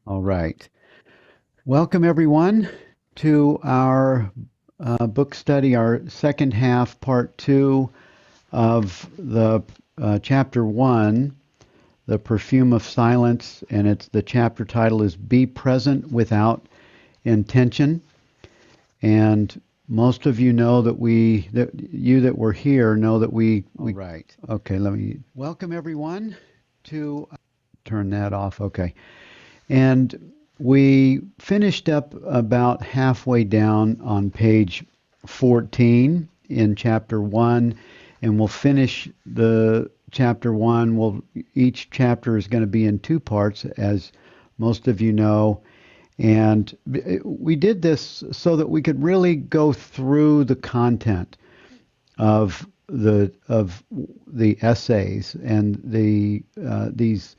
All right. Welcome, everyone, to our book study, our second half, part two of the chapter one, The Perfume of Silence. And the chapter title is Be Present Without Intention. And most of you know that were here know that we All right. Okay, let me welcome everyone to turn that off. Okay. And we finished up about halfway down on page 14 in chapter 1, and we'll finish the chapter 1. Each chapter is going to be in two parts, as most of you know. And we did this so that we could really go through the content of the essays, and these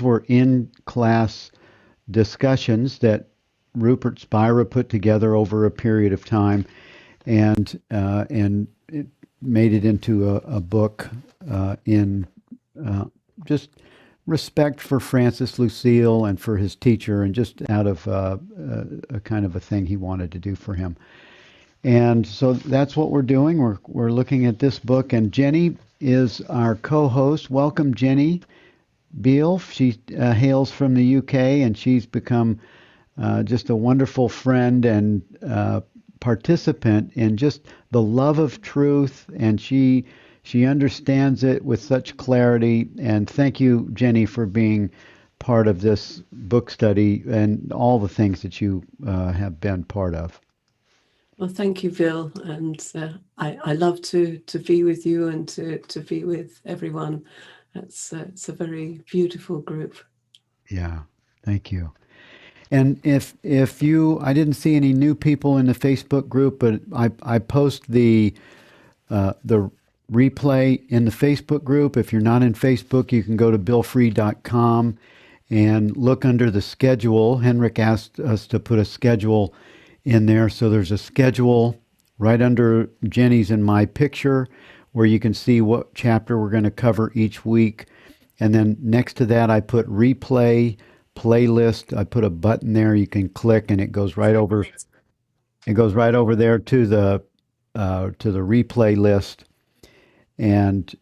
were in class discussions that Rupert Spira put together over a period of time, and it made it into a book in just respect for Francis Lucille and for his teacher, and just out of a kind of a thing he wanted to do for him. And so that's what we're doing. We're looking at this book, and Jenny is our co-host. Welcome, Jenny Beal. She hails from the UK, and she's become just a wonderful friend and participant in just the love of truth, and she understands it with such clarity. And thank you, Jenny, for being part of this book study and all the things that you have been part of. Well, thank you, Bill, and I love to be with you and to be with everyone. It's a very beautiful group. Yeah, thank you. And if you, I didn't see any new people in the Facebook group, but I post the replay in the Facebook group. If you're not in Facebook, you can go to billfree.com and look under the schedule. Henrik asked us to put a schedule in there, so there's a schedule right under Jenny's and my picture, where you can see what chapter we're going to cover each week. And then next to that, I put replay, playlist. I put a button there you can click, and it goes right over. It goes right over there to the replay list. And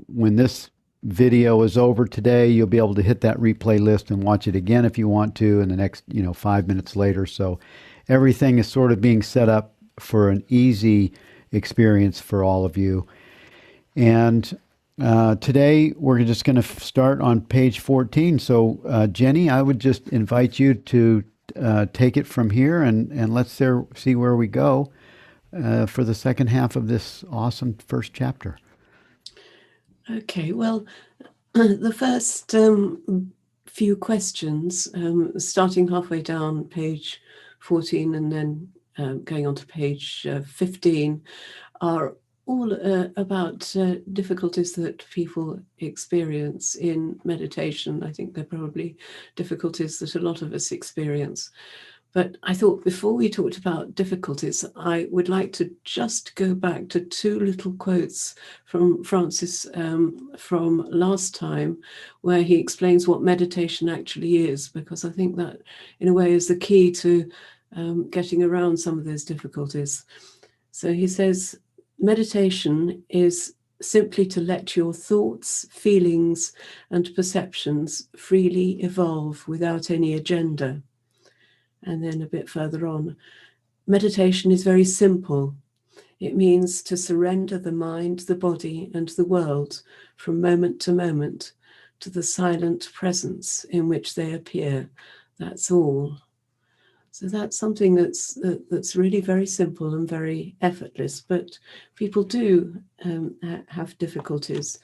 when this video is over today, you'll be able to hit that replay list and watch it again if you want to in the next 5 minutes later. So everything is sort of being set up for an easy experience for all of you. And today we're just going to start on page 14. So Jenny, I would just invite you to take it from here, and let's see where we go for the second half of this awesome first chapter. Okay, well, the first few questions, starting halfway down page 14 and then going on to page 15, are all about difficulties that people experience in meditation. I think they're probably difficulties that a lot of us experience. But I thought before we talked about difficulties, I would like to just go back to two little quotes from Francis from last time, where he explains what meditation actually is, because I think that in a way is the key to getting around some of those difficulties. So he says, meditation is simply to let your thoughts, feelings, and perceptions freely evolve without any agenda. And then a bit further on, meditation is very simple. It means to surrender the mind, the body, and the world from moment to moment to the silent presence in which they appear. That's all. So that's something that's really very simple and very effortless, but people do have difficulties.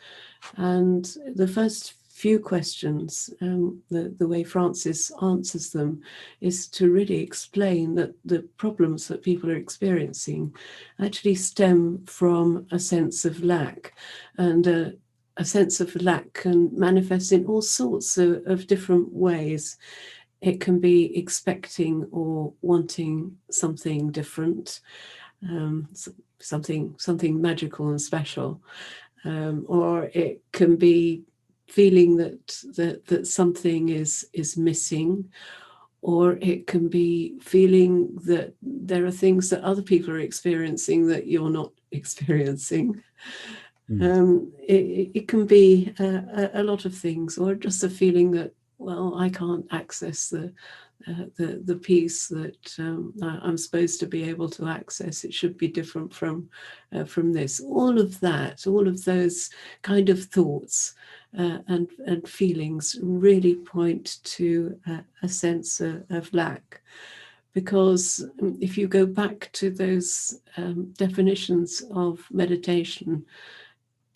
And the first few questions, the way Francis answers them is to really explain that the problems that people are experiencing actually stem from a sense of lack, and a sense of lack can manifest in all sorts of different ways. It can be expecting or wanting something different, something magical and special, or it can be feeling that something is missing, or it can be feeling that there are things that other people are experiencing that you're not experiencing. It can be a lot of things, or just a feeling that, well, I can't access the peace that I'm supposed to be able to access. It should be different from this. All of that, all of those kind of thoughts and feelings really point to a sense of lack. Because if you go back to those definitions of meditation,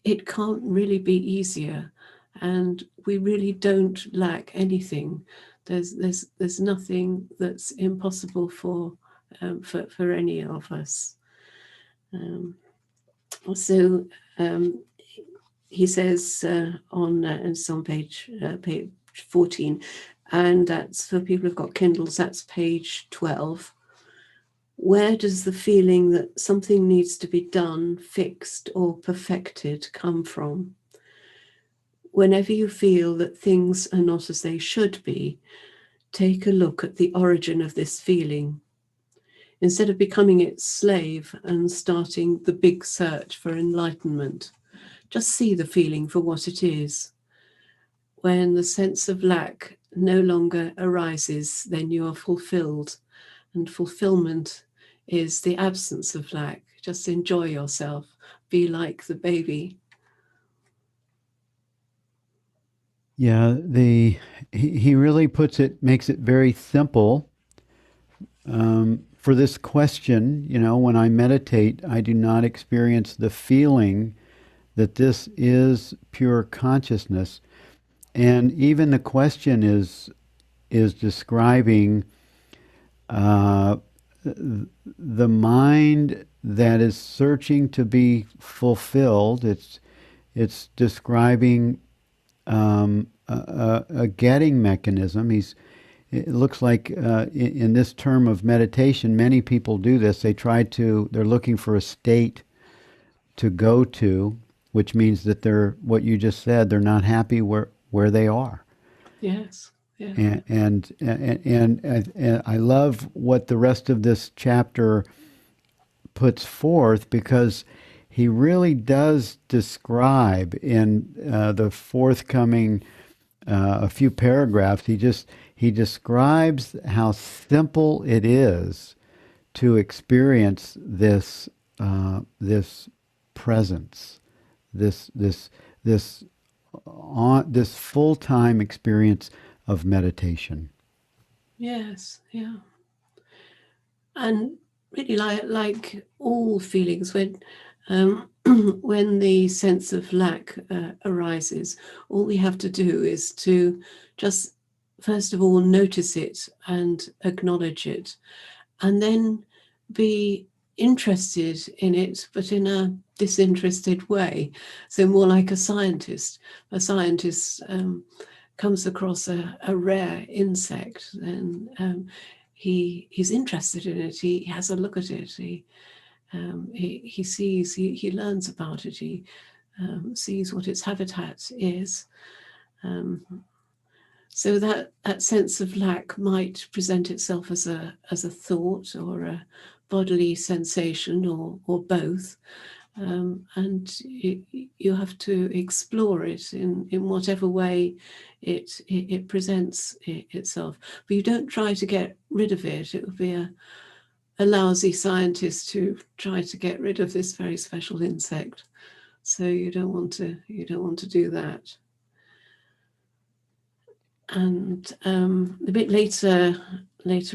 it can't really be easier, and we really don't lack anything. There's nothing that's impossible for any of us. So he says it's on page 14, and that's for people who've got Kindles. That's page 12. Where does the feeling that something needs to be done, fixed, or perfected come from? Whenever you feel that things are not as they should be, take a look at the origin of this feeling. Instead of becoming its slave and starting the big search for enlightenment, just see the feeling for what it is. When the sense of lack no longer arises, then you are fulfilled, and fulfillment is the absence of lack. Just enjoy yourself. Be like the baby. Yeah, he really makes it very simple. For this question, when I meditate, I do not experience the feeling that this is pure consciousness. And even the question is describing the mind that is searching to be fulfilled. It's describing a getting mechanism. It looks like in this term of meditation, many people do this. They're looking for a state to go to, which means that what you just said, they're not happy where they are. Yes. Yeah. And I love what the rest of this chapter puts forth, because he really does describe in the forthcoming a few paragraphs. He describes how simple it is to experience this presence, this full-time experience of meditation. Yes, yeah. And really, like all feelings, when when the sense of lack arises, all we have to do is to just, first of all, notice it and acknowledge it, and then be interested in it, but in a disinterested way. So more like a scientist. A scientist comes across a rare insect, and he's interested in it. He has a look at it. He sees, he learns about it. He sees what its habitat is. So that sense of lack might present itself as a thought or a bodily sensation, or both. And you have to explore it in whatever way it presents itself. But you don't try to get rid of it. It would be a lousy scientist to try to get rid of this very special insect. So you don't want to do that. And a bit later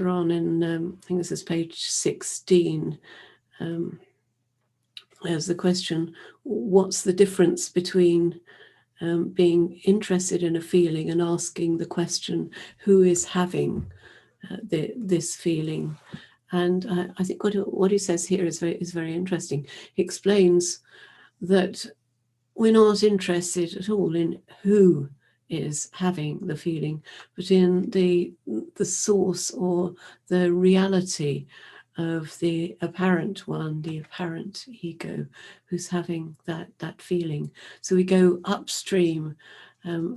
on in I think this is page 16. There's the question: what's the difference between being interested in a feeling and asking the question, who is having this feeling? And I think what he says here is very interesting. He explains that we're not interested at all in who is having the feeling, but in the source or the reality of the apparent one, the apparent ego, who's having that feeling. So we go upstream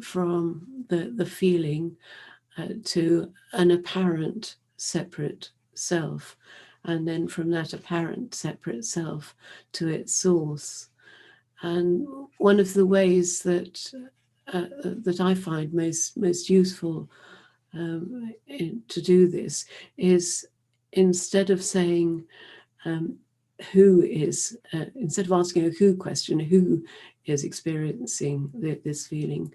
from the feeling to an apparent separate self, and then from that apparent separate self to its source. And one of the ways that that I find most useful to do this is, instead of saying who is, instead of asking a who question, who is experiencing this feeling,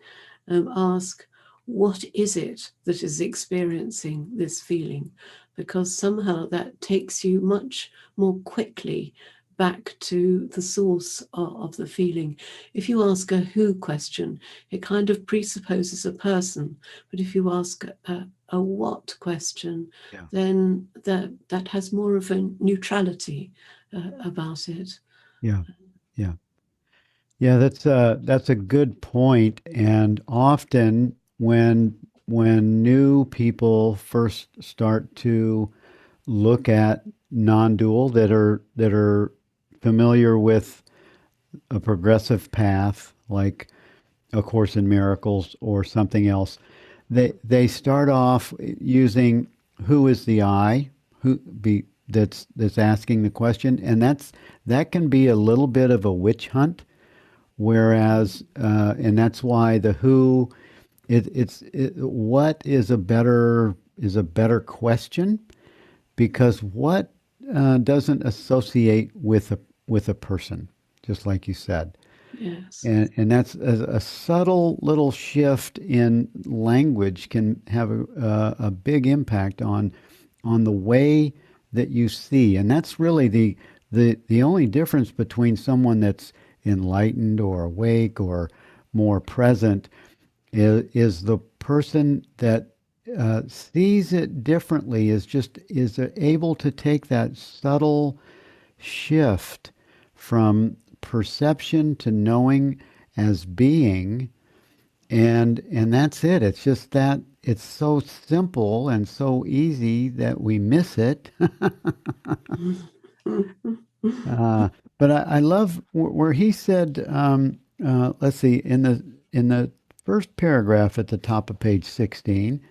ask, what is it that is experiencing this feeling? Because somehow that takes you much more quickly back to the source of the feeling. If you ask a who question, it kind of presupposes a person. But if you ask a what question, Yeah. then that has more of a neutrality about it. Yeah. Yeah. Yeah, that's a good point. And often when new people first start to look at non-dual, that are familiar with a progressive path like A Course in Miracles or something else, they start off using who is the I, who be that's asking the question, and that can be a little bit of a witch hunt. Whereas, and that's why the who, what is a better question, because what doesn't associate with a person, just like you said. Yes. And that's a subtle little shift in language can have a big impact on the way that you see. And that's really the only difference between someone that's enlightened or awake or more present is the person that sees it differently, is able to take that subtle shift from perception to knowing as being, and that's it. It's just that it's so simple and so easy that we miss it. uh, but I love where he said, let's see, in the first paragraph at the top of page 16,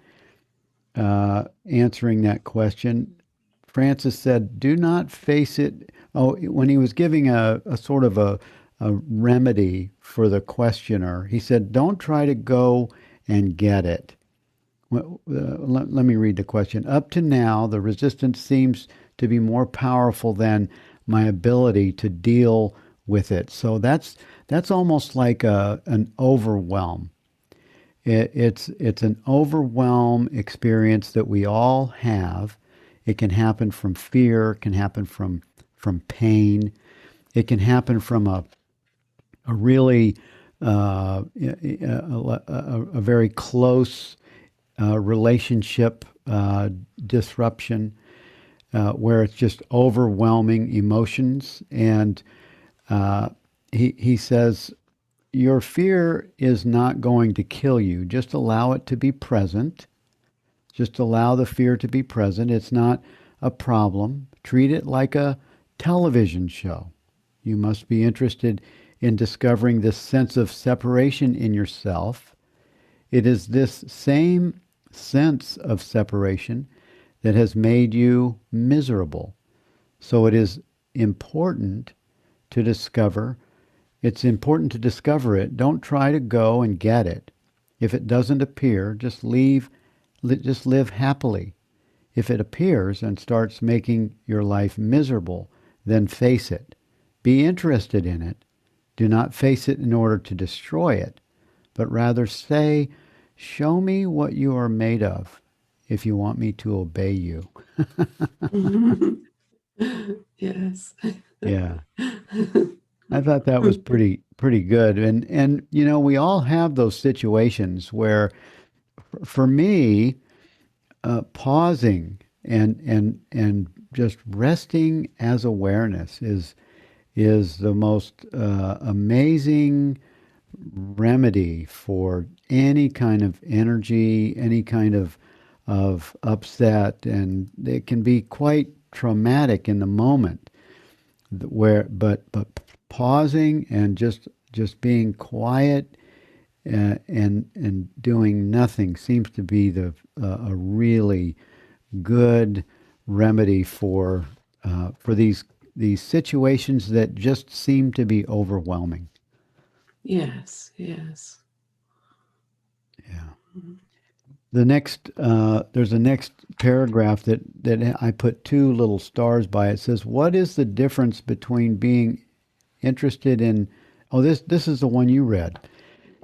answering that question, Francis said, "Do not face it." Oh, when he was giving a sort of a remedy for the questioner, he said, "Don't try to go and get it." Well, let me read the question. "Up to now, the resistance seems to be more powerful than my ability to deal with it." So that's almost like an overwhelm. It's an overwhelm experience that we all have. It can happen from fear, it can happen from pain, it can happen from a really a very close relationship disruption, where it's just overwhelming emotions. And he says, your fear is not going to kill you. Just allow it to be present. Just allow the fear to be present. It's not a problem. Treat it like a television show. You must be interested in discovering this sense of separation in yourself. It is this same sense of separation that has made you miserable. So it is important to discover. It's important to discover it. Don't try to go and get it. If it doesn't appear, just live happily. If it appears and starts making your life miserable, then face it. Be interested in it. Do not face it in order to destroy it, but rather say, show me what you are made of if you want me to obey you. Yes. Yeah. I thought that was pretty good. And we all have those situations where for me, pausing and just resting as awareness is the most amazing remedy for any kind of energy, any kind of upset, and it can be quite traumatic in the moment. But pausing and just being quiet and doing nothing seems to be a really good remedy for these situations that just seem to be overwhelming. Yes, yes. Yeah. There's a next paragraph that I put two little stars by. It says, "What is the difference between being interested in?" Oh, this is the one you read.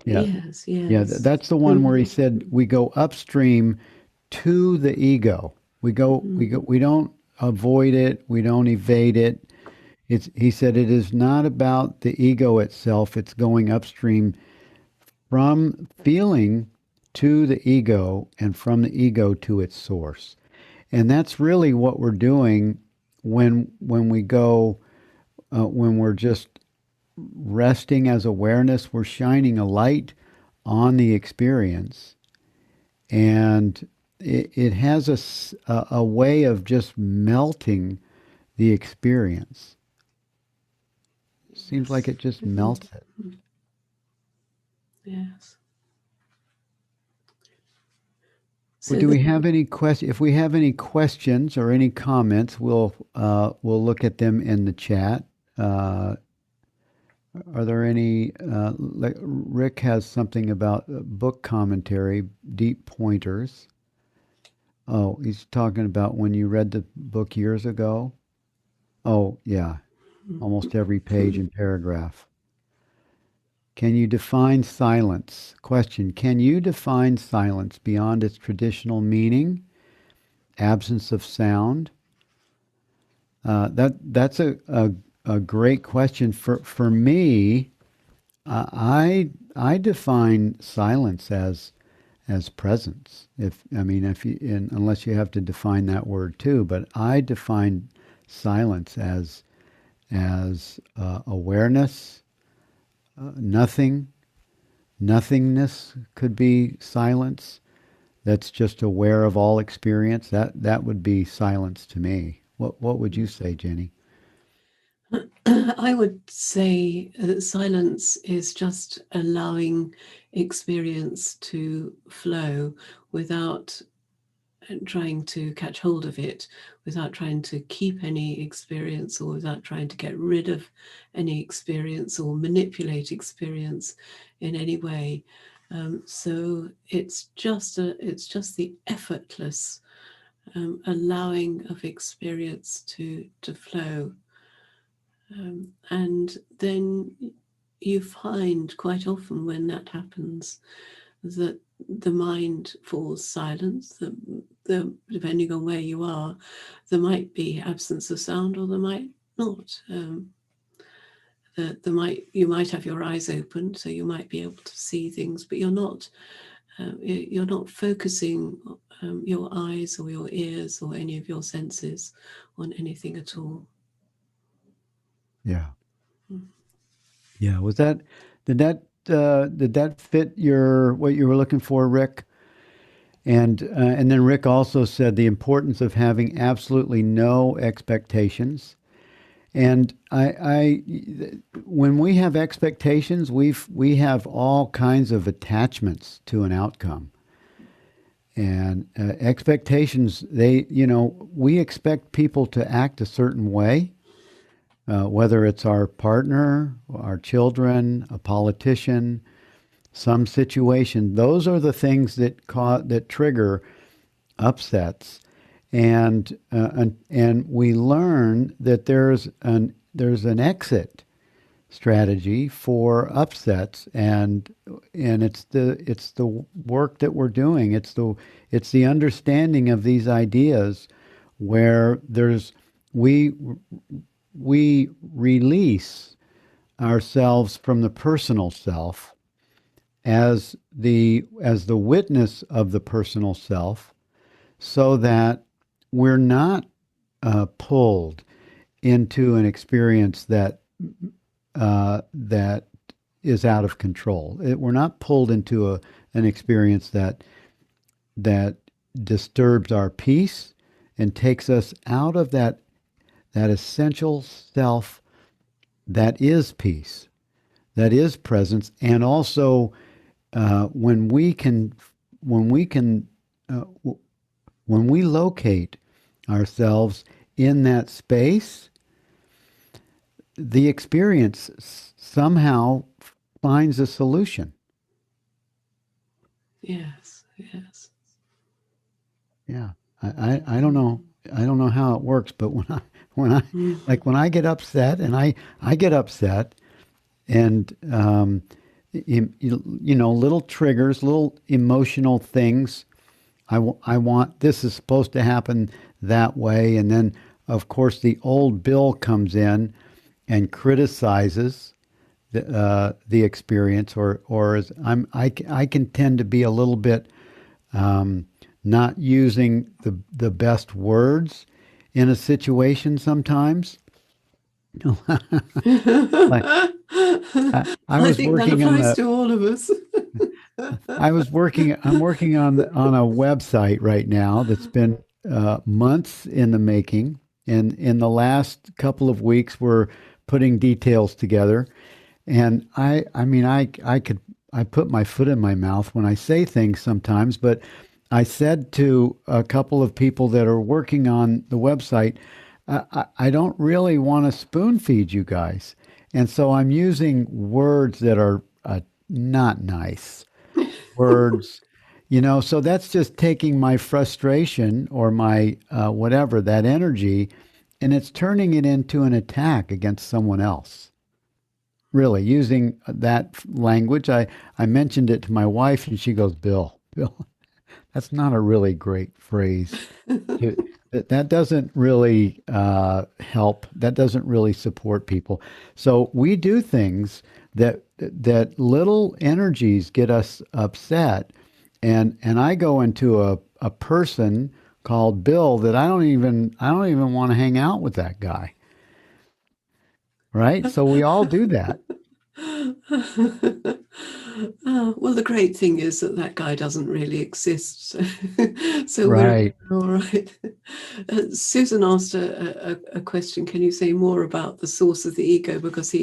Yeah, Yes, yeah. yes. That's the one where he said we go upstream to the ego. We don't avoid it. We don't evade it. He said it is not about the ego itself. It's going upstream from feeling to the ego and from the ego to its source. And that's really what we're doing when we go when we're just resting as awareness. We're shining a light on the experience, and it has a way of just melting the experience. Seems like it just melts it. Yes. Well, So do we have any questions? If we have any questions or any comments, we'll look at them in the chat. Uh, are there any? Like Rick has something about book commentary, deep pointers. Oh, he's talking about when you read the book years ago. Oh, yeah, almost every page and paragraph. Can you define silence? Question: can you define silence beyond its traditional meaning? Absence of sound? That's a great question. For me, I define silence as presence. If I mean if you unless you have to define that word too, but I define silence as awareness, nothing, nothingness could be silence. That's just aware of all experience. That would be silence to me. What would you say, Jenny? I would say that silence is just allowing experience to flow without trying to catch hold of it, without trying to keep any experience, or without trying to get rid of any experience or manipulate experience in any way. So it's just the effortless allowing of experience to flow. And then you find quite often when that happens that the mind falls silent. Depending on where you are, there might be absence of sound, or there might not. You might have your eyes open, so you might be able to see things, but you're not focusing your eyes or your ears or any of your senses on anything at all. Yeah. Yeah. Did that fit your what you were looking for, Rick? And then Rick also said the importance of having absolutely no expectations. And when we have expectations, we have all kinds of attachments to an outcome. And expectations, we expect people to act a certain way, whether it's our partner, our children, a politician, some situation. Those are the things that trigger upsets, and we learn that there's an exit strategy for upsets, and it's the work that we're doing. It's the understanding of these ideas where we release ourselves from the personal self as the witness of the personal self, so that we're not pulled into an experience that is out of control. We're not pulled into an experience that disturbs our peace and takes us out of that essential self that is peace, that is presence, and also when we can, when we can, when we locate ourselves in that space, the experience somehow finds a solution. Yes, yes. Yeah, I don't know. I don't know how it works, but when I Mm. like when I get upset, and I get upset, and you know, little triggers, little emotional things. I want this is supposed to happen that way, and then of course the old Bill comes in and criticizes the experience, or as I can tend to be a little bit not using the best words in a situation sometimes. Like I I was think that working on applies the to all of us. I'm working on a website right now that's been months in the making, and in the last couple of weeks we're putting details together. And I mean, I put my foot in my mouth when I say things sometimes, but I said to a couple of people that are working on the website, I don't really want to spoon feed you guys. And so I'm using words that are not nice words, you know, so that's just taking my frustration or my whatever, that energy, and it's turning it into an attack against someone else. Really, using that language. I mentioned it to my wife, and she goes, Bill, that's not a really great phrase. To, that doesn't really help. That doesn't really support people. So we do things that little energies get us upset, and I go into a person called Bill that I don't even want to hang out with that guy. Right? So we all do that. Well, the great thing is that that guy doesn't really exist, so we're Right. all right. Susan asked a question. Can you say more about the source of the ego? Because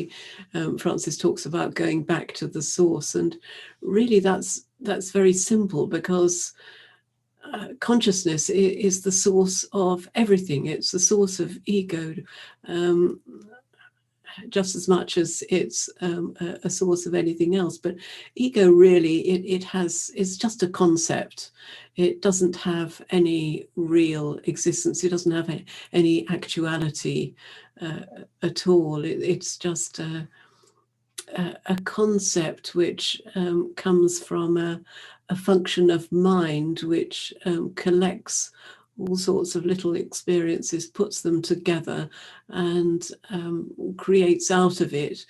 Francis talks about going back to the source, and really that's very simple because consciousness is the source of everything. It's the source of ego. Um, just as much as it's a source of anything else. But ego really, it has, it's just a concept. It doesn't have any real existence. It doesn't have any actuality at all. It's just a concept which comes from a function of mind which collects all sorts of little experiences, puts them together, and creates out of it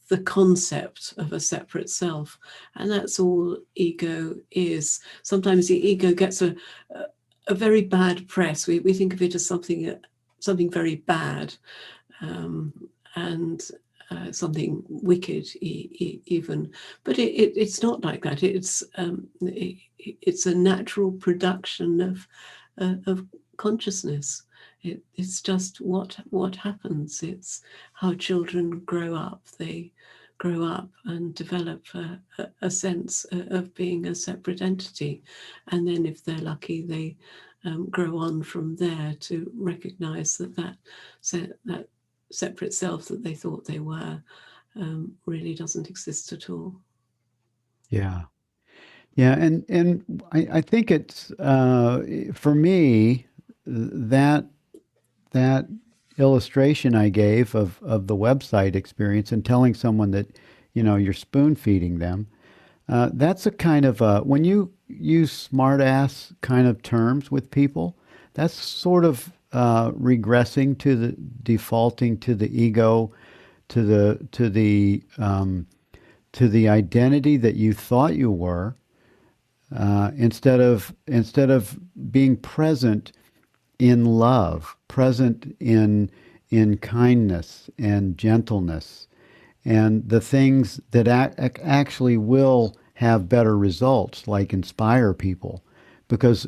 the concept of a separate self. And that's all ego is. Sometimes the ego gets a very bad press. We think of it as something very bad, and something wicked even, but it's not like that. It's a natural production of consciousness. It's just what happens. It's how children grow up. They grow up and develop a sense of being a separate entity, and then if they're lucky, they grow on from there to recognize that separate self that they thought they were really doesn't exist at all. Yeah. Yeah, and I think it's for me that that illustration I gave of the website experience and telling someone that you know you're spoon feeding them. That's a kind of when you use smart ass kind of terms with people, that's sort of regressing to the defaulting to the ego, to the identity that you thought you were, instead of being present in love, present in kindness and gentleness, and the things that actually will have better results, like inspire people. Because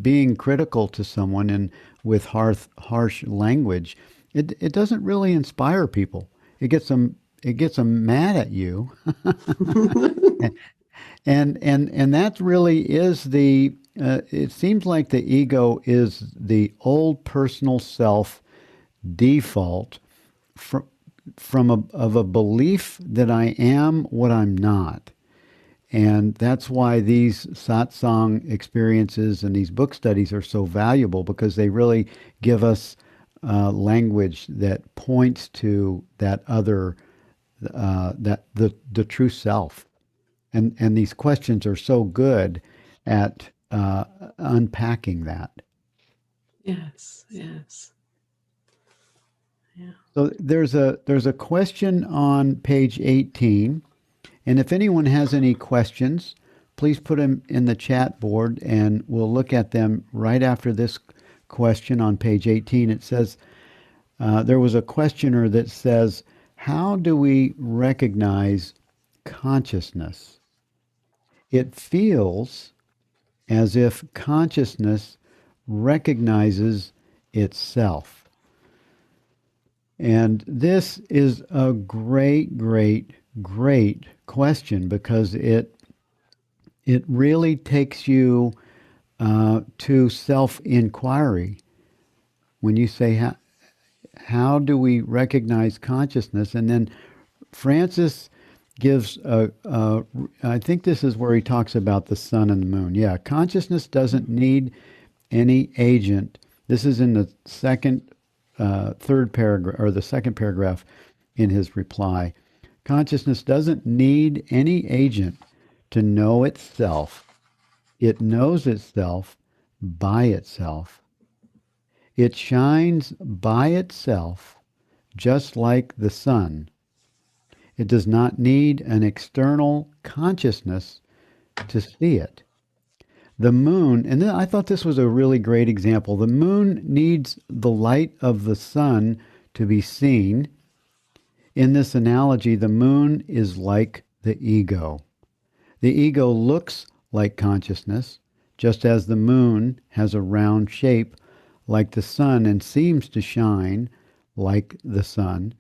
being critical to someone and with harsh language, it doesn't really inspire people. It gets them mad at you. And that really is the. It seems like the ego is the old personal self default from of a belief that I am what I'm not. And that's why these satsang experiences and these book studies are so valuable, because they really give us language that points to that other, that the true self. And these questions are so good at unpacking that. Yes, yes. Yeah. So there's a question on page 18. And if anyone has any questions, please put them in the chat board and we'll look at them right after this question on page 18. It says, there was a questioner that says, how do we recognize consciousness? It feels as if consciousness recognizes itself. And this is a great, great, great question, because it really takes you to self-inquiry. When you say, how do we recognize consciousness? And then Francis gives I think this is where he talks about the sun and the moon. Yeah, consciousness doesn't need any agent. This is in the third paragraph, or the second paragraph in his reply. Consciousness doesn't need any agent to know itself. It knows itself by itself. It shines by itself, just like the sun. It does not need an external consciousness to see it. The moon, and I thought this was a really great example. The moon needs the light of the sun to be seen. In this analogy, the moon is like the ego. The ego looks like consciousness, just as the moon has a round shape like the sun and seems to shine like the sun.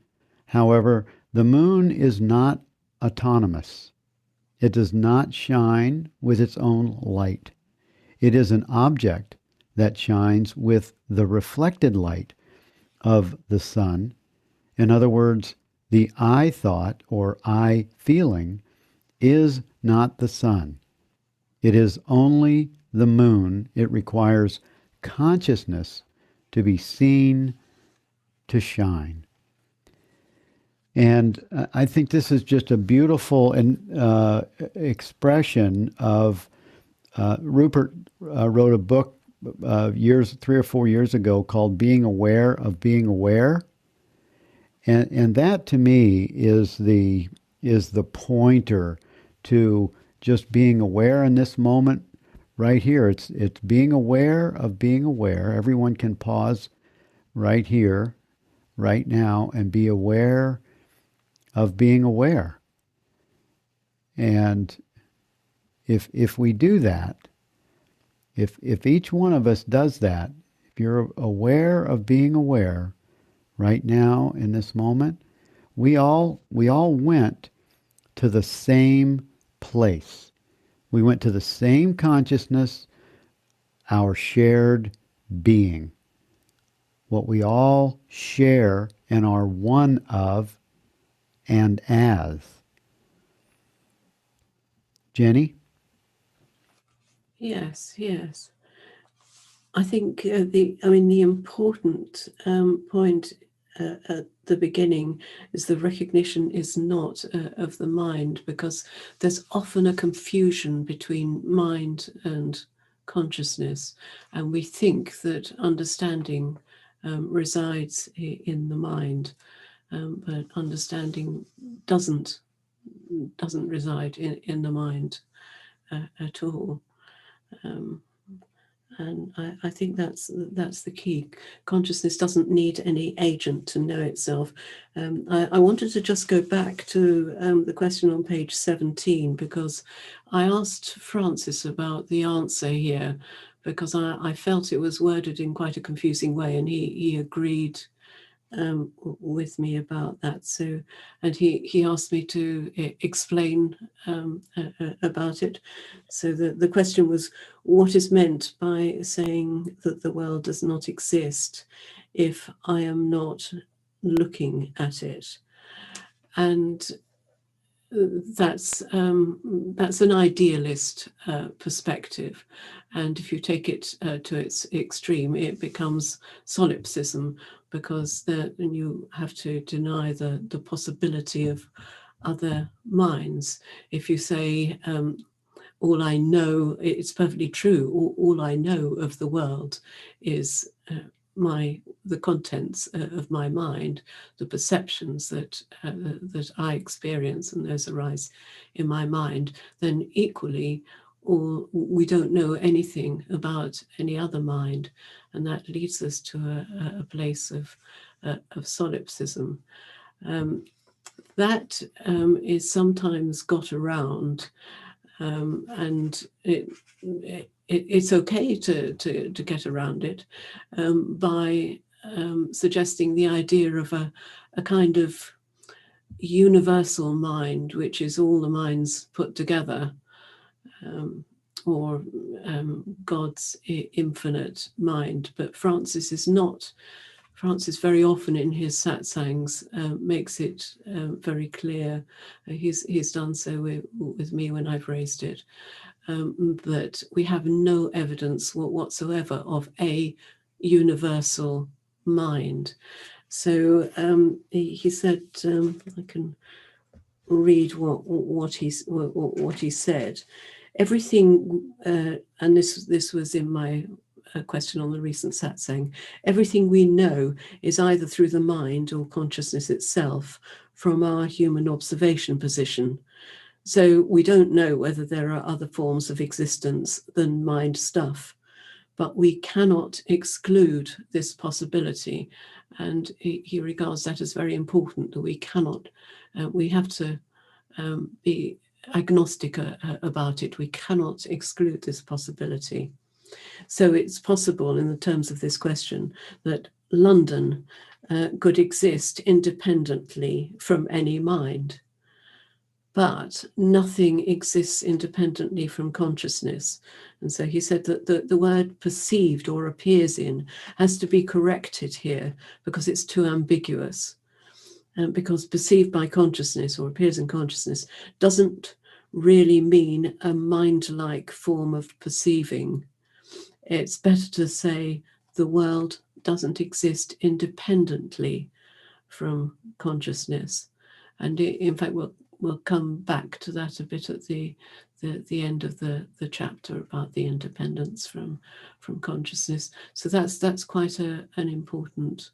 However, the moon is not autonomous. It does not shine with its own light. It is an object that shines with the reflected light of the sun. In other words, the I thought or I feeling is not the sun. It is only the moon. It requires consciousness to be seen to shine. And I think this is just a beautiful expression of Rupert wrote a book 3 or 4 years ago called "Being Aware of Being Aware," and that to me is the pointer to just being aware in this moment right here. It's being aware of being aware. Everyone can pause right here, right now, and be aware of being aware. And if we do that, if each one of us does that, if you're aware of being aware right now in this moment, we all went to the same place. We went to the same consciousness, our shared being, what we all share and are one of and as. Jenny? Yes, yes. I think the important point at the beginning is the recognition is not of the mind, because there's often a confusion between mind and consciousness, and we think that understanding resides in the mind, but understanding doesn't reside in the mind at all. And I think that's the key. Consciousness doesn't need any agent to know itself. I wanted to just go back to the question on page 17, because I asked Francis about the answer here, because I felt it was worded in quite a confusing way, and he agreed with me about that. So, and he asked me to explain about it. So the question was, what is meant by saying that the world does not exist if I am not looking at it? And that's an idealist perspective, and if you take it to its extreme, it becomes solipsism, because you have to deny the possibility of other minds. If you say all I know, it's perfectly true. All I know of the world is the contents of my mind, the perceptions that I experience, and those arise in my mind. Then equally, or we don't know anything about any other mind, and that leads us to a place of solipsism. That is sometimes got around. And it's okay to get around it by suggesting the idea of a kind of universal mind, which is all the minds put together, or God's infinite mind. But Francis very often in his satsangs makes it very clear. He's done so with me when I've raised it, that we have no evidence whatsoever of a universal mind. So he said, I can read what he said. Everything, and this was in my question on the recent satsang, everything we know is either through the mind or consciousness itself from our human observation position. So we don't know whether there are other forms of existence than mind stuff, but we cannot exclude this possibility. And he regards that as very important, that we cannot, we have to be agnostic about it. We cannot exclude this possibility. So it's possible, in the terms of this question, that London could exist independently from any mind, but nothing exists independently from consciousness. And so he said that the word perceived or appears in has to be corrected here, because it's too ambiguous. Because perceived by consciousness or appears in consciousness doesn't really mean a mind-like form of perceiving. It's better to say the world doesn't exist independently from consciousness. And in fact, we'll come back to that a bit at the end of the chapter about the independence from consciousness. So that's quite an important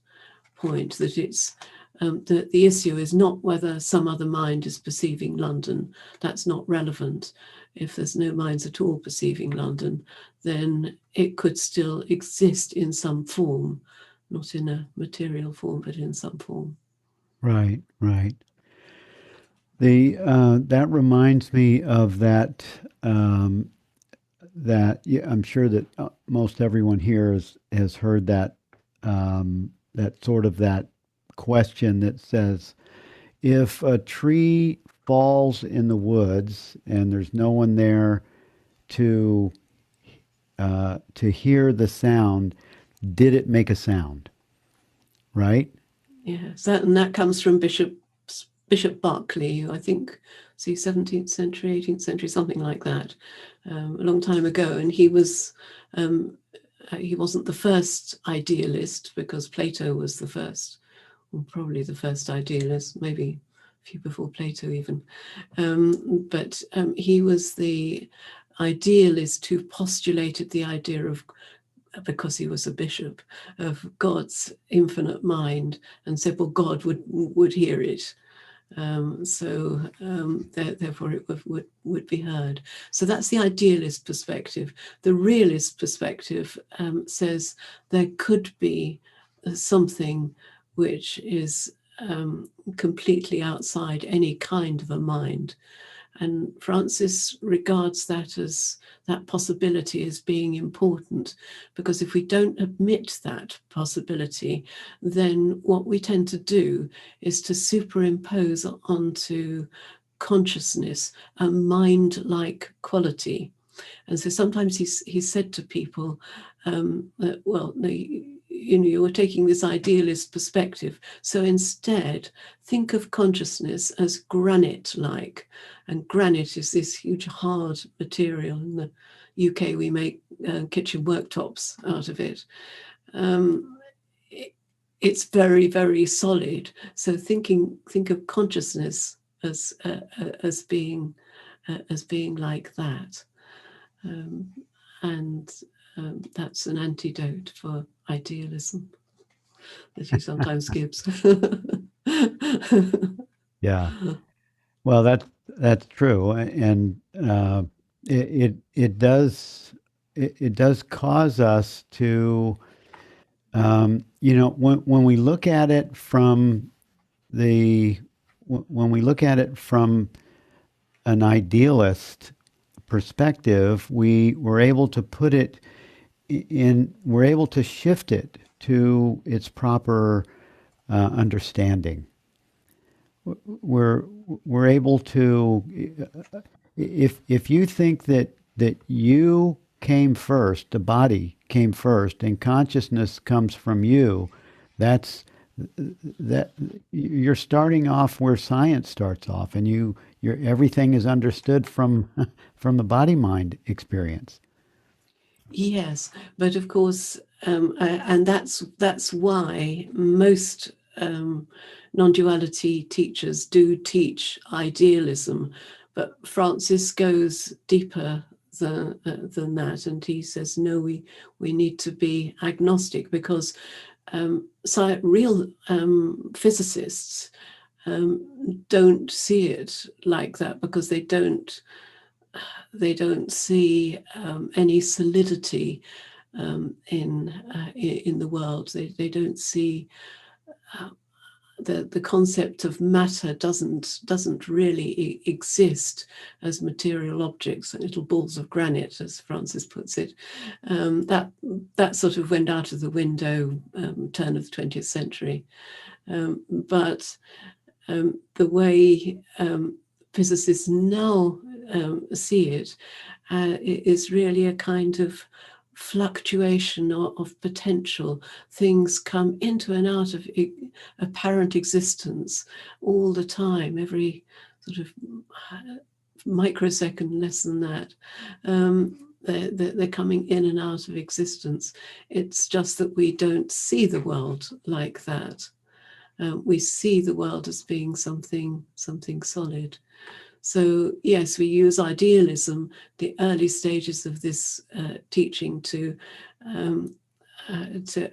point, that it's the issue is not whether some other mind is perceiving London. That's not relevant. If there's no minds at all perceiving London, then it could still exist in some form, not in a material form, but in some form. Right, right. That reminds me of that. I'm sure that most everyone here has heard that that question that says, if a tree falls in the woods and there's no one there to hear the sound, did it make a sound? Right? Yes, that comes from Bishop Berkeley, who I think, 17th century, 18th century, something like that, a long time ago. And he wasn't the first idealist, because Plato was the first, or probably the first idealist, maybe a few before Plato even. But he was the idealist who postulated the idea of, because he was a bishop, of God's infinite mind, and said, well, God would hear it. Therefore it would be heard. So that's the idealist perspective. The realist perspective says there could be something which is completely outside any kind of a mind. And Francis regards that possibility as being important, because if we don't admit that possibility, then what we tend to do is to superimpose onto consciousness a mind-like quality. And so sometimes he said to people that, well, no, you're taking this idealist perspective. So instead, think of consciousness as granite-like. And granite is this huge hard material. In the UK, we make kitchen worktops out of it. It's very, very solid. So think of consciousness as being like that. And that's an antidote for idealism that he sometimes gives. Yeah. Well, that's true, and it does cause us to, when we look at it from when we look at it from an idealist perspective, we're able to put it we're able to shift it to its proper understanding. We're able to, if you think that you came first, the body came first, and consciousness comes from you, that you're starting off where science starts off, and your everything is understood from from the body mind experience. Yes, but of course, and that's why most non-duality teachers do teach idealism, but Francis goes deeper than that, and he says, no, we need to be agnostic, because real physicists don't see it like that, because they don't see any solidity in the world. They don't see the concept of matter doesn't really exist as material objects, little balls of granite, as Francis puts it. That sort of went out of the window turn of the 20th century. But the way physicists now see it is really a kind of fluctuation of potential. Things come into and out of apparent existence all the time, every sort of microsecond, less than that. They're coming in and out of existence. It's just that we don't see the world like that. We see the world as being something solid. So yes, we use idealism, the early stages of this teaching, to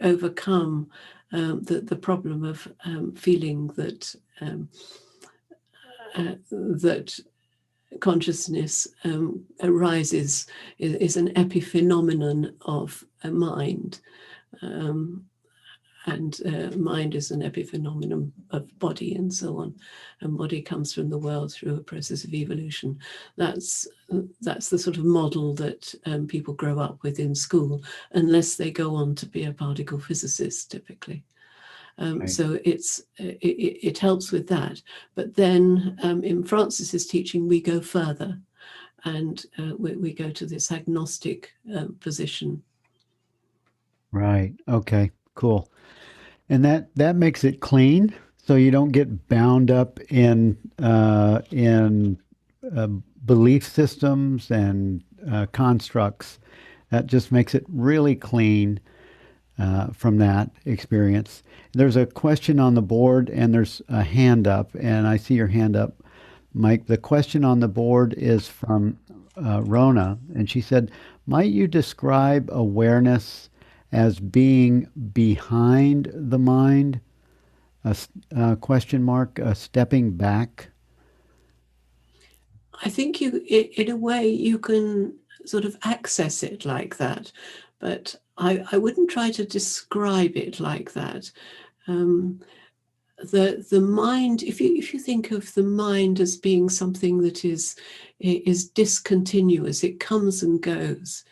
overcome the problem of feeling that that consciousness arises, is an epiphenomenon of a mind. And mind is an epiphenomenon of body, and so on. And body comes from the world through a process of evolution. That's the sort of model that people grow up with in school, unless they go on to be a particle physicist, typically. Right. So it helps with that. But then in Francis's teaching, we go further, and we go to this agnostic position. Right. Okay. Cool. And that makes it clean, so you don't get bound up in belief systems and constructs. That just makes it really clean from that experience. There's a question on the board, and there's a hand up, and I see your hand up, Mike. The question on the board is from Rona, and she said, "Might you describe awareness as being behind the mind? Question mark, stepping back." I think in a way, you can sort of access it like that, but I wouldn't try to describe it like that. the mind, if you think of the mind as being something that is discontinuous, it comes and goes,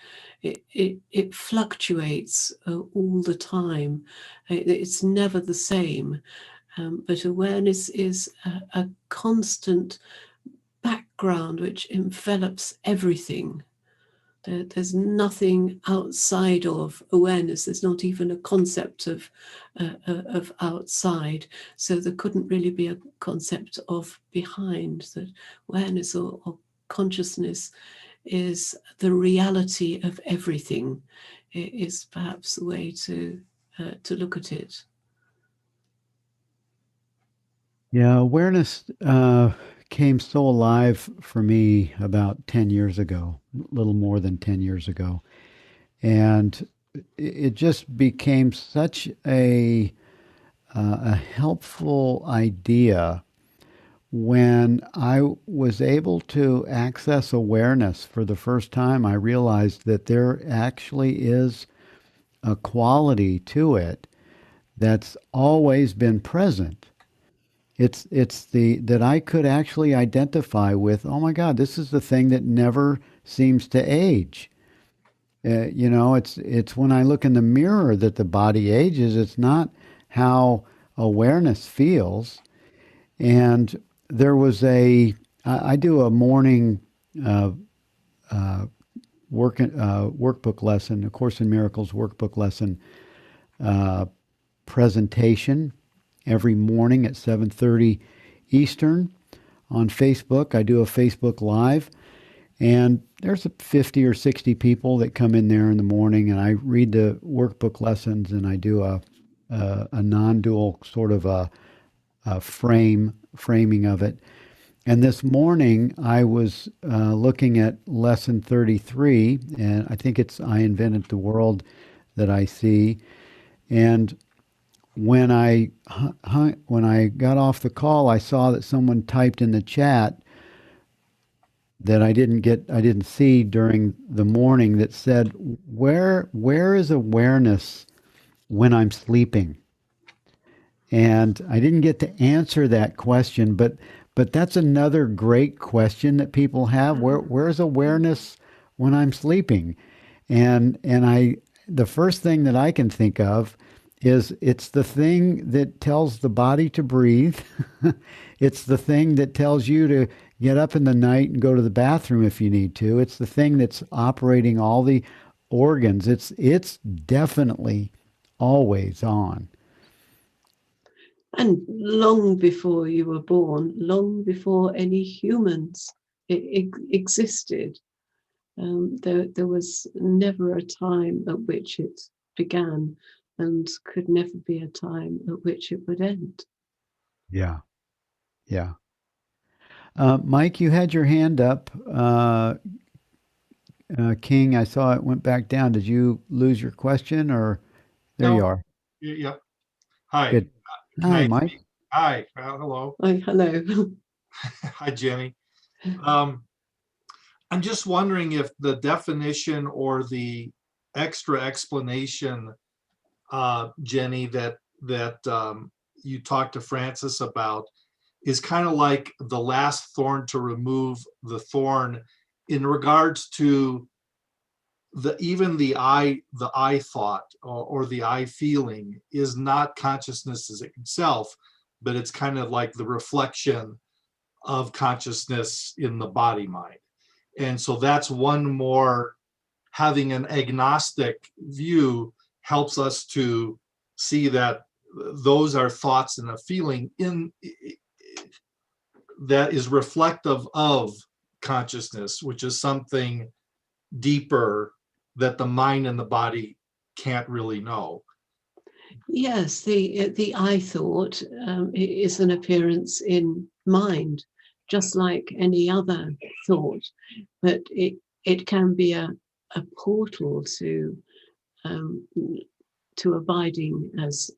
it fluctuates all the time. It's never the same. But awareness is a constant background which envelops everything. There's nothing outside of awareness. There's not even a concept of outside. So there couldn't really be a concept of behind. That awareness or consciousness is the reality of everything. It is perhaps the way to look at it. Yeah, awareness came so alive for me about 10 years ago, a little more than 10 years ago. And it just became such a helpful idea when I was able to access awareness for the first time. I realized that there actually is a quality to it that's always been present. It's the that I could actually identify with. Oh my God, this is the thing that never seems to age. It's when I look in the mirror that the body ages. It's not how awareness feels. And there was I do a morning uh, uh, workbook lesson, a Course in Miracles workbook lesson uh, presentation every morning at 7:30 Eastern on Facebook. I do a Facebook Live, and there's 50 or 60 people that come in there in the morning, and I read the workbook lessons, and I do a non-dual sort of a framing of it. And this morning, I was looking at lesson 33, and I think it's I invented the world that I see. And when I got off the call, I saw that someone typed in the chat that I didn't see during the morning that said, where is awareness when I'm sleeping? And I didn't get to answer that question, but that's another great question that people have. Where's awareness when I'm sleeping? And the first thing that I can think of is it's the thing that tells the body to breathe. It's the thing that tells you to get up in the night and go to the bathroom if you need to. It's the thing that's operating all the organs. It's definitely always on. And long before you were born, long before any humans existed, there was never a time at which it began, and could never be a time at which it would end. Yeah. Yeah. Mike, you had your hand up. King, I saw it went back down. Did you lose your question or there you No. are? Yep. Hi. Good. Can Hi, I Mike. speak? Hi. Hello. Hello. Hi, Jenny. I'm just wondering if the definition or the extra explanation, Jenny, that you talked to Francis about is kind of like the last thorn to remove the thorn in regards to the I thought or the I feeling is not consciousness as itself, but it's kind of like the reflection of consciousness in the body mind. And so that's one more, having an agnostic view helps us to see that those are thoughts and a feeling in that is reflective of consciousness, which is something deeper that the mind and the body can't really know. Yes, the I thought is an appearance in mind, just like any other thought, but it can be a portal um, to abiding as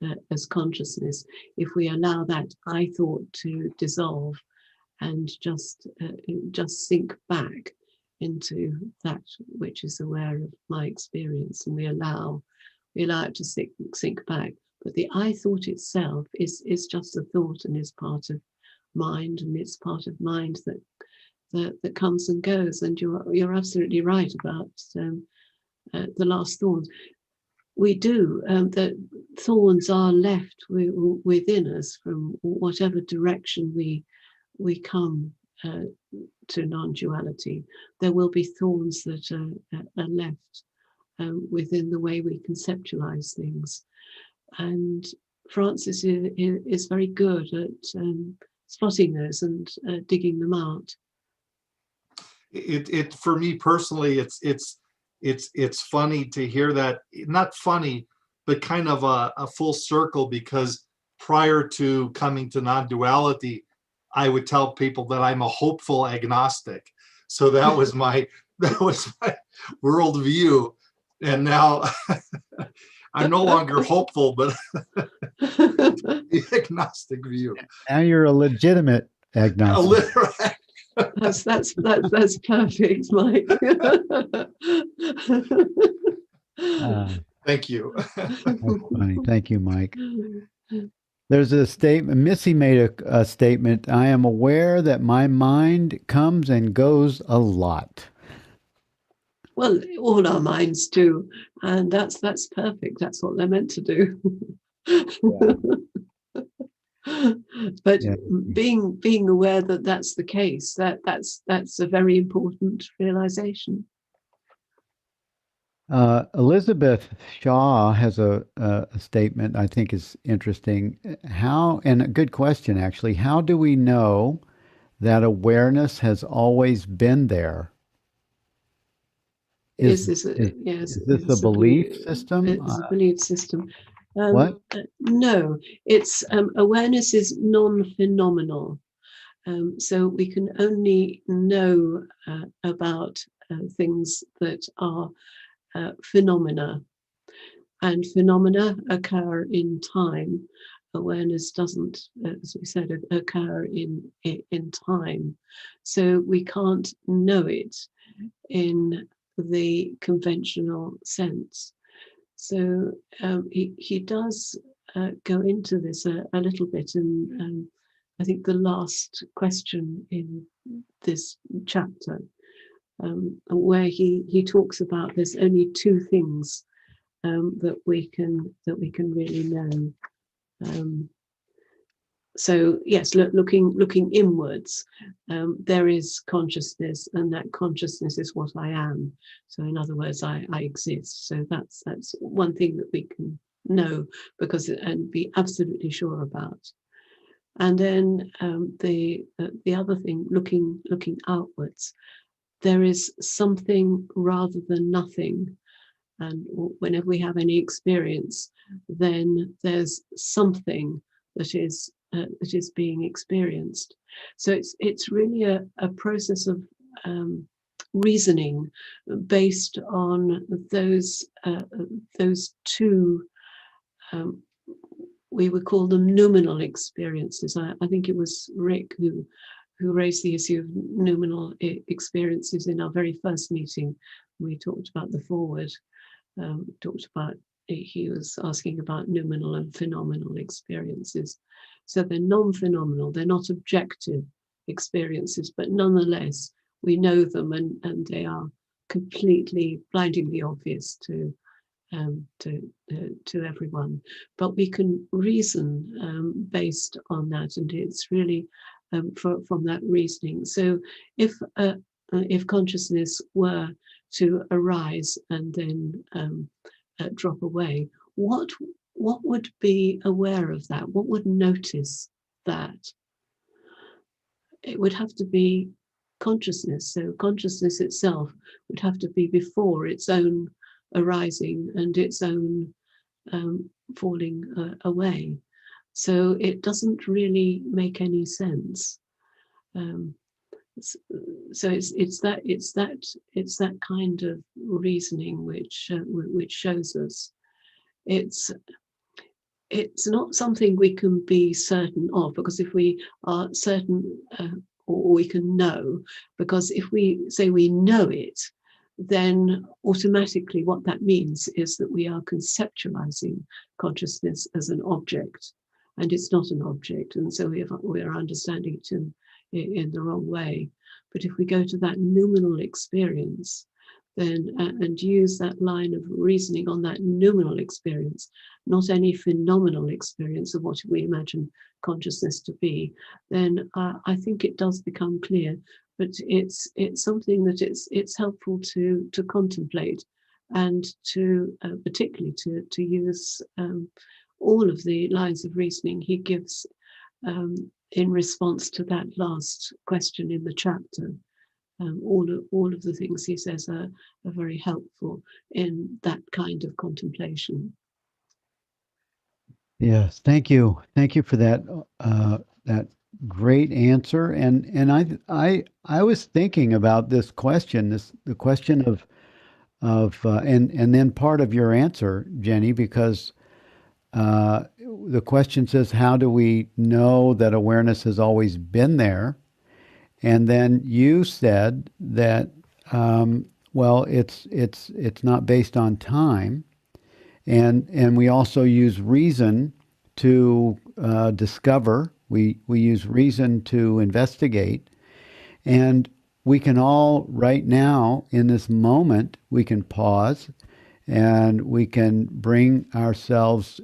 consciousness if we allow that I thought to dissolve and just sink back into that which is aware of my experience, and we allow it to sink back. But the I thought itself is just a thought and is part of mind, and it's part of mind that comes and goes. And you're absolutely right about the last thorns. We do, the thorns are left within us from whatever direction we come to non-duality. There will be thorns that are left within the way we conceptualize things. And Francis is very good at spotting those and digging them out. It for me personally, it's funny to hear that. Not funny, but kind of a full circle, because prior to coming to non-duality, I would tell people that I'm a hopeful agnostic. So that was my worldview, and now I'm no longer hopeful, but the agnostic view. Now you're a legitimate agnostic. That's perfect, Mike. Thank you. That's funny. Thank you, Mike. There's a statement, Missy made a statement, I am aware that my mind comes and goes a lot. Well, all our minds do, and that's perfect. That's what they're meant to do. Yeah. But being aware that that's the case, that's a very important realization. Elizabeth Shaw has a statement I think is interesting. How, and a good question actually, how do we know that awareness has always been there? Is this a belief system? It's a belief system. What? No, it's awareness is non-phenomenal. So we can only know about things that are phenomena, and phenomena occur in time. Awareness doesn't, as we said, occur in time. So we can't know it in the conventional sense. So he does go into this a little bit, and I think the last question in this chapter, where he talks about there's only two things that we can really know. So yes, looking inwards, there is consciousness, and that consciousness is what I am. So in other words, I exist. So that's one thing that we can know and be absolutely sure about. And then the other thing, looking outwards, there is something rather than nothing. And whenever we have any experience, then there's something that is being experienced. So it's really a process of reasoning based on those two, we would call them noumenal experiences. I think it was Rick who raised the issue of noumenal experiences in our very first meeting. We talked about the forward, he was asking about noumenal and phenomenal experiences. So they're non-phenomenal, they're not objective experiences, but nonetheless, we know them, and they are completely blindingly obvious to everyone. But we can reason based on that, and it's really from that reasoning. So if consciousness were to arise and then drop away, what would be aware of that? What would notice that? It would have to be consciousness. So consciousness itself would have to be before its own arising and its own falling away. So it doesn't really make any sense. So it's that kind of reasoning which shows us it's not something we can be certain of, because if we are certain, or we can know, because if we say we know it, then automatically what that means is that we are conceptualizing consciousness as an object, and it's not an object, and so we're understanding it in the wrong way. But if we go to that noumenal experience, then and use that line of reasoning on that noumenal experience, not any phenomenal experience of what we imagine consciousness to be, then I think it does become clear. But it's something that it's helpful to contemplate, and to particularly to use all of the lines of reasoning he gives in response to that last question in the chapter. All of the things he says are very helpful in that kind of contemplation. Yes, thank you for that that great answer. And I was thinking about this question, the question of and then part of your answer, Jenny, because the question says, how do we know that awareness has always been there? And then you said that, well, it's not based on time, and we also use reason to discover. We use reason to investigate, and we can all right now in this moment we can pause, and we can bring ourselves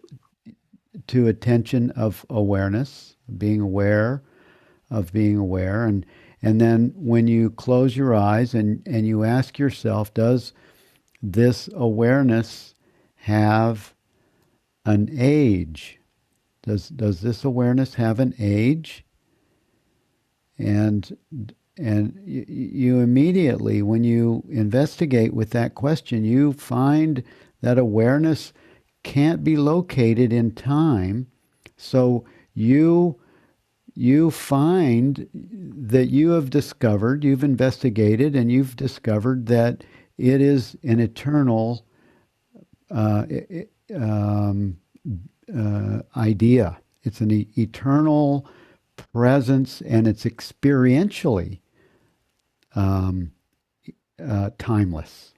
to attention of awareness, being aware of being aware, and then when you close your eyes and you ask yourself, does this awareness have an age? Does this awareness have an age? And you immediately, when you investigate with that question, you find that awareness can't be located in time. So you find that you've investigated, and you've discovered that it is an eternal idea. It's an eternal presence, and it's experientially timeless.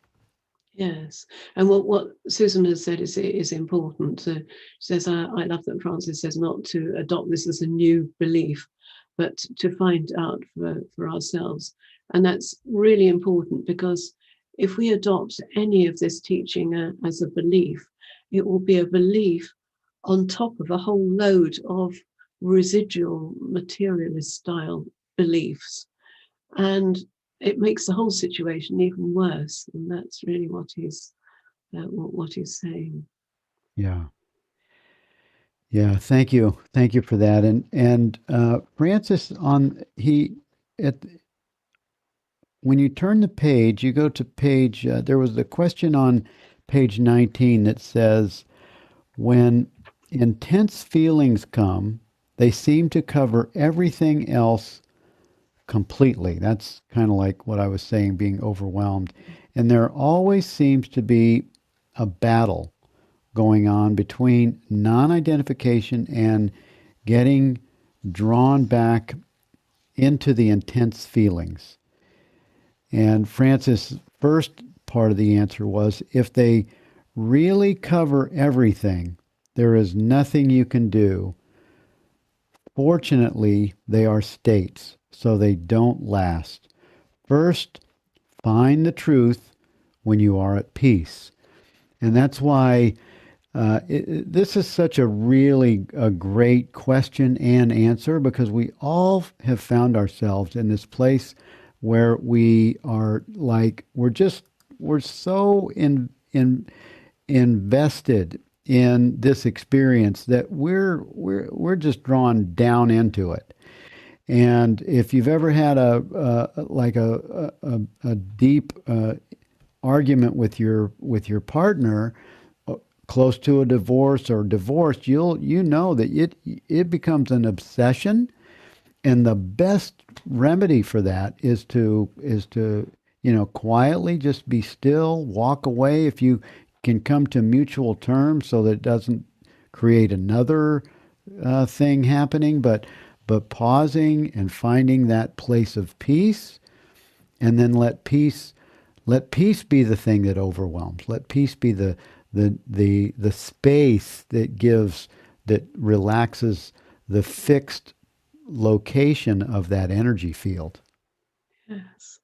Yes, and what Susan has said is important. She says, I love that Francis says not to adopt this as a new belief, but to find out for ourselves. And that's really important, because if we adopt any of this teaching as a belief, it will be a belief on top of a whole load of residual materialist style beliefs. And it makes the whole situation even worse, and that's really what he's saying. Yeah. Thank you for that. And Francis, when you turn the page, you go to page. There was the question on page 19 that says, when intense feelings come, they seem to cover everything else completely. That's kind of like what I was saying, being overwhelmed. And there always seems to be a battle going on between non-identification and getting drawn back into the intense feelings. And Francis' first part of the answer was, if they really cover everything, there is nothing you can do. Fortunately, they are states, so they don't last. First, find the truth when you are at peace. And that's why this is such a great question and answer, because we all have found ourselves in this place where we are like, we're so invested in this experience that we're just drawn down into it. And if you've ever had a deep argument with your partner, close to a divorce or divorced, you know that it becomes an obsession, and the best remedy for that is to quietly just be still, walk away if you can come to mutual terms, so that it doesn't create another thing happening, but pausing and finding that place of peace, and then let peace Let peace be the thing that overwhelms. Let peace be the space that gives, that relaxes the fixed location of that energy field. Yes.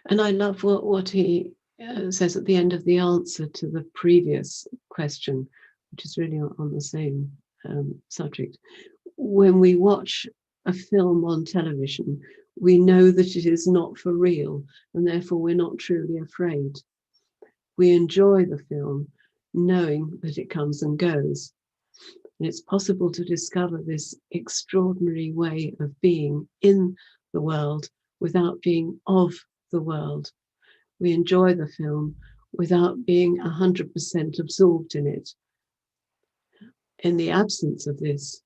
And I love what he says at the end of the answer to the previous question, which is really on the same subject. When we watch a film on television, we know that it is not for real, and therefore we're not truly afraid. We enjoy the film, knowing that it comes and goes. And it's possible to discover this extraordinary way of being in the world without being of the world. We enjoy the film without being 100% absorbed in it. In the absence of this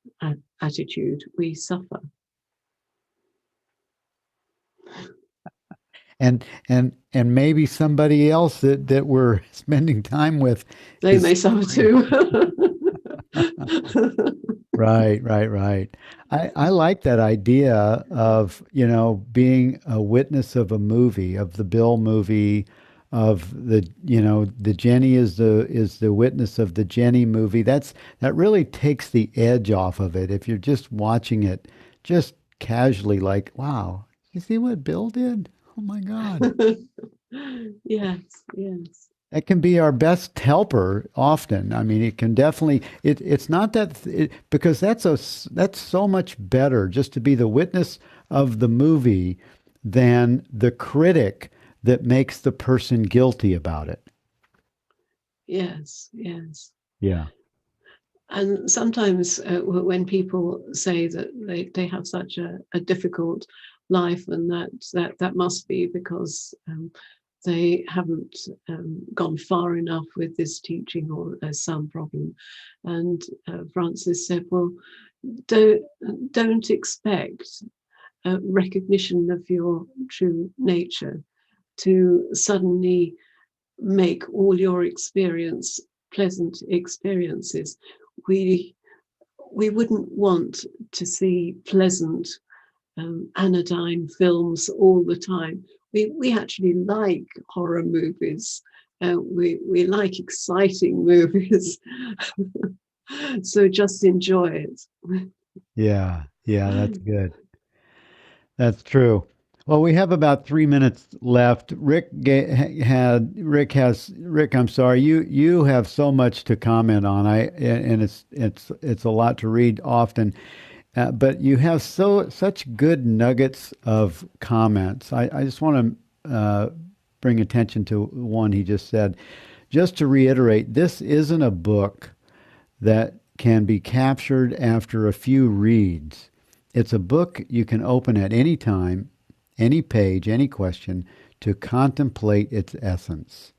attitude, we suffer. And maybe somebody else that we're spending time with, they may suffer too. Right. I like that idea of, being a witness of a movie, of the Bill movie, of the Jenny is the witness of the Jenny movie. That really takes the edge off of it. If you're just watching it just casually, like, wow, you see what Bill did? Oh my God. Yes. It can be our best helper often. I mean, it can definitely, it's not that, because that's so much better just to be the witness of the movie than the critic that makes the person guilty about it. Yes. Yeah. And sometimes when people say that they have such a difficult life, and that must be because they haven't gone far enough with this teaching, or there's some problem. And Francis said, well, don't expect recognition of your true nature to suddenly make all your experience pleasant experiences. We wouldn't want to see pleasant anodyne films all the time. We actually like horror movies. We like exciting movies. So just enjoy it. Yeah, that's good. That's true. Well, we have about 3 minutes left. Rick, I'm sorry, you have so much to comment on. And it's a lot to read often. But you have such good nuggets of comments. I just want to bring attention to one he just said. Just to reiterate, this isn't a book that can be captured after a few reads. It's a book you can open at any time, any page, any question, to contemplate its essence.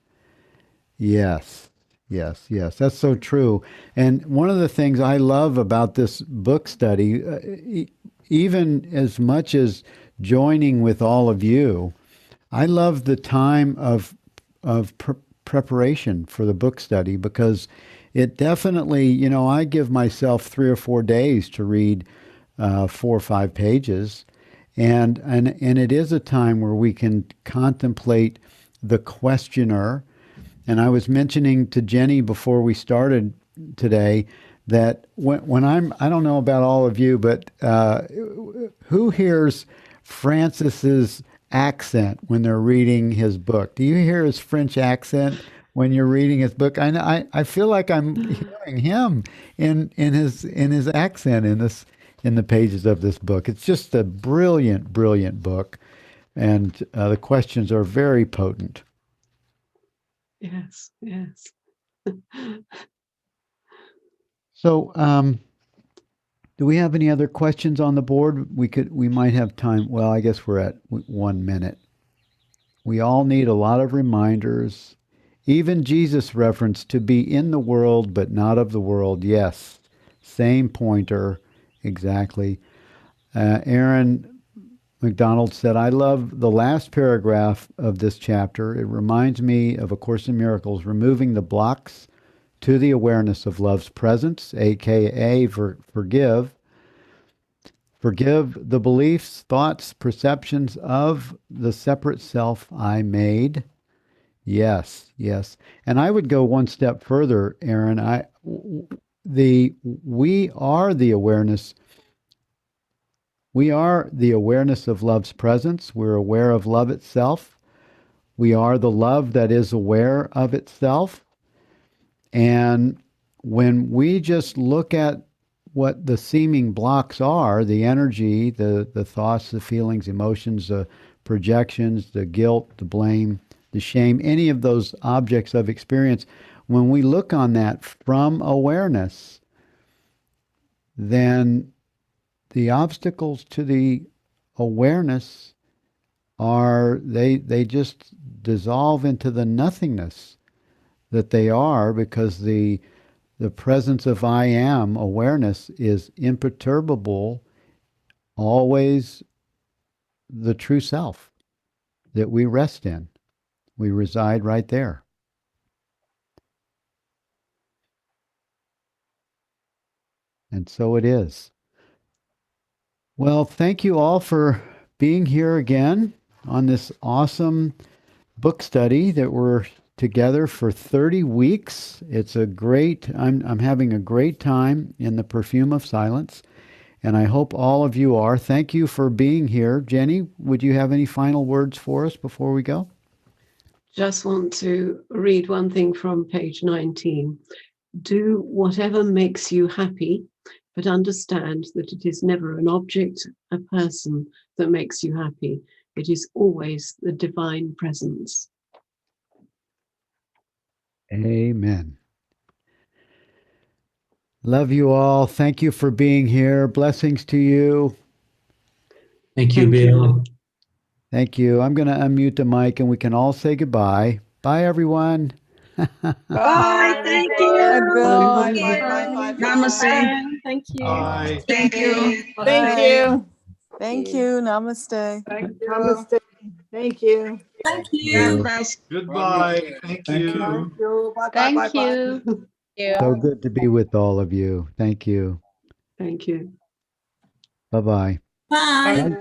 Yes. That's so true. And one of the things I love about this book study, even as much as joining with all of you, I love the time of preparation for the book study, because it definitely, I give myself 3 or 4 days to read 4 or 5 pages, and it is a time where we can contemplate the questioner. And I was mentioning to Jenny before we started today that when I don't know about all of you, but who hears Francis's accent when they're reading his book? Do you hear his French accent when you're reading his book? I feel like I'm hearing him in his accent in the pages of this book. It's just a brilliant book, and the questions are very potent. Yes. So, do we have any other questions on the board? We might have time. Well, I guess we're at 1 minute. We all need a lot of reminders. Even Jesus referenced to be in the world, but not of the world. Yes, same pointer, exactly. Aaron McDonald said, I love the last paragraph of this chapter. It reminds me of A Course in Miracles, removing the blocks to the awareness of love's presence, aka forgive. Forgive the beliefs, thoughts, perceptions of the separate self I made. Yes, yes. And I would go one step further, Aaron. We are the awareness. We are the awareness of love's presence. We're aware of love itself. We are the love that is aware of itself. And when we just look at what the seeming blocks are, the energy, the thoughts, the feelings, emotions, the projections, the guilt, the blame, the shame, any of those objects of experience, when we look on that from awareness, then the obstacles to the awareness they just dissolve into the nothingness that they are, because the presence of I am awareness is imperturbable, always the true self that we rest in. We reside right there. And so it is. Well, thank you all for being here again on this awesome book study that we're together for 30 weeks. It's a great, I'm having a great time in the Perfume of Silence, and I hope all of you are. Thank you for being here. Jenny, would you have any final words for us before we go? Just want to read one thing from page 19. Do whatever makes you happy, but understand that it is never an object, a person that makes you happy. It is always the divine presence. Amen. Love you all. Thank you for being here. Blessings to you. Thank you, Beal. Thank you. I'm going to unmute the mic and we can all say goodbye. Bye, everyone. Bye. Thank you. Bye. Namaste. Thank you. Bye. Thank you. Thank you. Thank you. Namaste. Namaste. Thank you. Thank you. Goodbye. Thank you. Thank you. So good to be with all of you. Thank you. Thank you. Bye-bye. Bye.